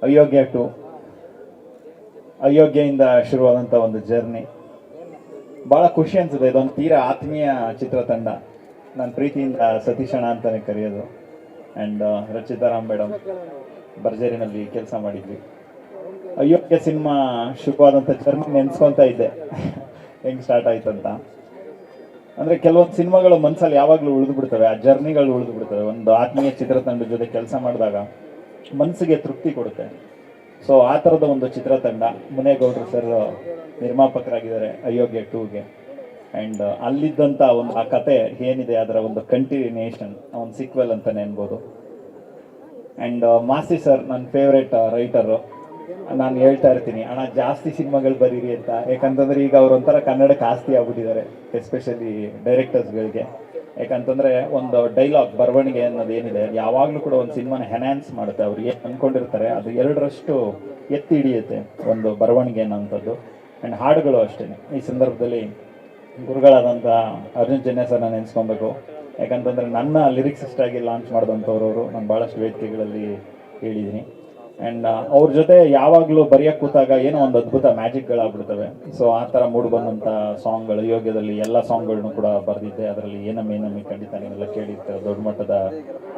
ಅಯೋಗ್ಯ to, ಅಯೋಗ್ಯೆಯಿಂದ ಶುರುವಾದಂಥ ಒಂದು journey. ಭಾಳ ಖುಷಿ ಅನಿಸುತ್ತೆ. ಇದೊಂದು ತೀರಾ ಆತ್ಮೀಯ ಚಿತ್ರತಂಡ. ನಾನು ಪ್ರೀತಿಯಿಂದ ಸತೀಶಣ್ಣ ಅಂತಲೇ ಕರೆಯೋದು. ಆ್ಯಂಡ್ ರಚಿತಾರಾಮ್ ಮೇಡಮ್ ಭರ್ಜರಿನಲ್ಲಿ ಕೆಲಸ ಮಾಡಿದ್ವಿ. ಅಯೋಗ್ಯ ಸಿನಿಮಾ ಶುರುವಾದಂಥ ಜರ್ನಿ ನೆನೆಸ್ಕೊತಾ ಇದ್ದೆ ಹೆಂಗೆ ಸ್ಟಾರ್ಟ್ ಆಯ್ತಂತ. ಅಂದರೆ ಕೆಲವೊಂದು ಸಿನಿಮಾಗಳು ಮನಸ್ಸಲ್ಲಿ ಯಾವಾಗಲೂ ಉಳಿದು ಬಿಡ್ತವೆ, ಆ ಜರ್ನಿಗಳು ಉಳಿದು ಬಿಡ್ತವೆ. ಒಂದು ಆತ್ಮೀಯ ಚಿತ್ರತಂಡದ ಜೊತೆ ಕೆಲಸ ಮಾಡಿದಾಗ ಮನಸ್ಸಿಗೆ ತೃಪ್ತಿ ಕೊಡುತ್ತೆ. ಸೊ ಆ ಥರದ ಒಂದು ಚಿತ್ರತಂಡ. ಮುನೇಗೌಡರು ಸರ್ ನಿರ್ಮಾಪಕರಾಗಿದ್ದಾರೆ ಅಯೋಗ್ಯ ಟೂಗೆ. ಆ್ಯಂಡ್ ಅಲ್ಲಿದ್ದಂಥ ಒಂದು ಆ ಕತೆ ಏನಿದೆ ಅದರ ಒಂದು ಕಂಟಿನ್ಯೂಯೇಷನ್, ಒಂದು ಸೀಕ್ವೆಲ್ ಅಂತಲೇ ಅನ್ಬೋದು. ಆ್ಯಂಡ್ ಮಾಸಿ ಸರ್ ನನ್ನ ಫೇವ್ರೇಟ್ ರೈಟರು. ನಾನು ಹೇಳ್ತಾ ಇರ್ತೀನಿ, ಅಣ್ಣ ಜಾಸ್ತಿ ಸಿನಿಮಾಗಳು ಬರೀರಿ ಅಂತ. ಯಾಕಂತಂದರೆ ಈಗ ಅವರೊಂಥರ ಕನ್ನಡಕ್ಕೆ ಆಸ್ತಿ ಆಗ್ಬಿಟ್ಟಿದ್ದಾರೆ, ಎಸ್ಪೆಷಲಿ ಡೈರೆಕ್ಟರ್ಸ್ಗಳಿಗೆ. ಯಾಕಂತಂದರೆ ಒಂದು ಡೈಲಾಗ್ ಬರವಣಿಗೆ ಅನ್ನೋದು ಏನಿದೆ ಯಾವಾಗಲೂ ಕೂಡ ಒಂದು ಸಿನಿಮಾನ ಎನ್ಹ್ಯಾನ್ಸ್ ಮಾಡುತ್ತೆ. ಅವ್ರು ಏನು ಅಂದ್ಕೊಂಡಿರ್ತಾರೆ ಅದು 2ರಷ್ಟು ಎತ್ತಿ ಹಿಡಿಯುತ್ತೆ ಒಂದು ಬರವಣಿಗೆ ಅನ್ನೋಂಥದ್ದು. ಆ್ಯಂಡ್ ಹಾಡುಗಳು ಅಷ್ಟೇ. ಈ ಸಂದರ್ಭದಲ್ಲಿ ಗುರುಗಳಾದಂಥ ಅರ್ಜುನ್ ಜನ್ಯ ಸರ್ನ ನೆನೆಸ್ಕೊಬೇಕು. ಯಾಕಂತಂದರೆ ನನ್ನ ಲಿರಿಕ್ಸಿಸ್ಟ್ ಆಗಿ ಲಾಂಚ್ ಮಾಡಿದಂಥವ್ರವರು ನಾನು ಭಾಳಷ್ಟು ವೇದಿಕೆಗಳಲ್ಲಿ ಹೇಳಿದ್ದೀನಿ. ಆ್ಯಂಡ್ ಅವ್ರ ಜೊತೆ ಯಾವಾಗಲೂ ಬರೆಯೋಕ್ಕೆ ಕೂತಾಗ ಏನೋ ಒಂದು ಅದ್ಭುತ ಮ್ಯಾಜಿಕ್ಗಳಾಗ್ಬಿಡ್ತವೆ. ಸೊ ಆ ಥರ ಮೂಡಿ ಬಂದಂಥ ಸಾಂಗ್ಗಳು ಯೋಗ್ಯದಲ್ಲಿ ಎಲ್ಲ ಸಾಂಗ್ಗಳನ್ನೂ ಕೂಡ ಬರೆದಿದ್ದೆ. ಅದರಲ್ಲಿ ಏನಮ್ಮಿ ಖಂಡಿತ ನೀವೆಲ್ಲ ಕೇಳಿರ್ತಾರೆ, ದೊಡ್ಡ ಮಟ್ಟದ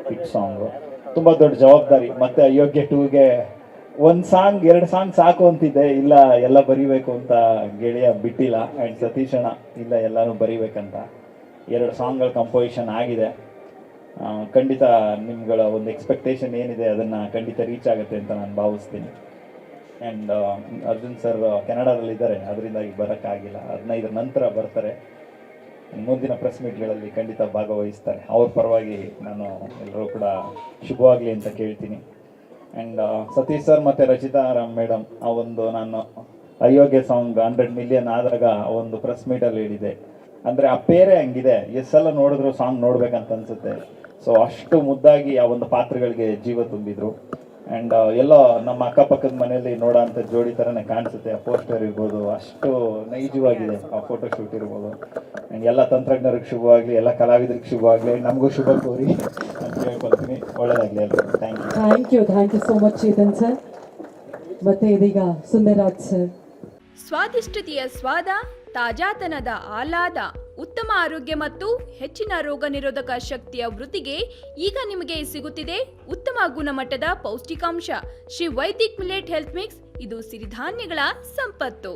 ಹಿಟ್ ಸಾಂಗು. ತುಂಬ ದೊಡ್ಡ ಜವಾಬ್ದಾರಿ. ಮತ್ತು ಅಯೋಗ್ಯ ಟೂಗೆ 1 ಸಾಂಗ್ 2 ಸಾಂಗ್ ಸಾಕು ಅಂತಿದ್ದೆ. ಇಲ್ಲ ಎಲ್ಲ ಬರಿಬೇಕು ಅಂತ ಗೆಳೆಯ ಬಿಟ್ಟಿಲ್ಲ. ಆ್ಯಂಡ್ ಸತೀಶಣ್ಣ ಇಲ್ಲ ಎಲ್ಲನೂ ಬರಿಬೇಕಂತ 2 ಸಾಂಗ್ಗಳ ಕಂಪೋಸಿಷನ್ ಆಗಿದೆ. ಖಂಡಿತ ನಿಮ್ಗಳ ಒಂದು ಎಕ್ಸ್ಪೆಕ್ಟೇಷನ್ ಏನಿದೆ ಅದನ್ನು ಖಂಡಿತ ರೀಚ್ ಆಗುತ್ತೆ ಅಂತ ನಾನು ಭಾವಿಸ್ತೀನಿ. ಆ್ಯಂಡ್ ಅರ್ಜುನ್ ಸರ್ ಕೆನಡಾದಲ್ಲಿದ್ದಾರೆ, ಅದರಿಂದಾಗಿ ಬರೋಕ್ಕಾಗಿಲ್ಲ. 15 ನಂತರ ಬರ್ತಾರೆ. ಮುಂದಿನ ಪ್ರೆಸ್ ಮೀಟ್ಗಳಲ್ಲಿ ಖಂಡಿತ ಭಾಗವಹಿಸ್ತಾರೆ. ಅವ್ರ ಪರವಾಗಿ ನಾನು ಎಲ್ಲರೂ ಕೂಡ ಶುಭವಾಗಲಿ ಅಂತ ಕೇಳ್ತೀನಿ. ಆ್ಯಂಡ್ ಸತೀಶ್ ಸರ್ ಮತ್ತು ರಚಿತಾರಾಮ್ ಮೇಡಮ್ ಆ ಒಂದು ನಾನು ಅಯೋಗ್ಯ ಸಾಂಗ್ 100 ಮಿಲಿಯನ್ ಆದಾಗ ಒಂದು ಪ್ರೆಸ್ ಮೀಟಲ್ಲಿ ಹೇಳಿದೆ. ಅಂದರೆ ಆ ಪೇರೆ ಹಂಗಿದೆ, ಎಷ್ಟೆಲ್ಲ ನೋಡಿದ್ರು ಸಾಂಗ್ ನೋಡ್ಬೇಕಂತ ಅನಿಸುತ್ತೆ. ಸೊ ಅಷ್ಟು ಮುದ್ದಾಗಿ ಆ ಒಂದು ಪಾತ್ರಗಳಿಗೆ ಜೀವ ತುಂಬಿದ್ರು. ಆ್ಯಂಡ್ ಎಲ್ಲೋ ನಮ್ಮ ಅಕ್ಕಪಕ್ಕದ ಮನೆಯಲ್ಲಿ ನೋಡೋ ಅಂಥ ಜೋಡಿ ಥರನೇ ಕಾಣಿಸುತ್ತೆ. ಆ ಪೋಸ್ಟರ್ ಇರ್ಬೋದು, ಅಷ್ಟು ನೈಜವಾಗಿದೆ ಆ ಫೋಟೋಶೂಟ್ ಇರ್ಬೋದು. ಆ್ಯಂಡ್ ಎಲ್ಲ ತಂತ್ರಜ್ಞರಿಗೆ ಶುಭವಾಗಲಿ, ಎಲ್ಲ ಕಲಾವಿದರಿಗೆ ಶುಭವಾಗಲಿ, ನಮಗೂ ಶುಭ ಕೋರಿ ಅಂತ ಹೇಳ್ಕೊಳ್ತೀನಿ. ಒಳ್ಳೆಯದಾಗಲಿ ಎಲ್ಲರೂ. Thank you so much Chetan sir. ಮತ್ತೆ ಇದೀಗ ಸುಂದರರಾಜ್ ಸರ್. ಸ್ವಾದಿಷ್ಟತೆಯ ಸ್ವಾದ, ತಾಜಾತನದ ಆಹ್ಲಾದ, ಉತ್ತಮ ಆರೋಗ್ಯ ಮತ್ತು ಹೆಚ್ಚಿನ ರೋಗ ನಿರೋಧಕ ಶಕ್ತಿಯ ವೃದ್ಧಿಗೆ ಈಗ ನಿಮಗೆ ಸಿಗುತ್ತಿದೆ ಉತ್ತಮ ಗುಣಮಟ್ಟದ ಪೌಷ್ಟಿಕಾಂಶ Shri Vaidik millet health mix. ಇದು ಸಿರಿಧಾನ್ಯಗಳ ಸಂಪತ್ತು.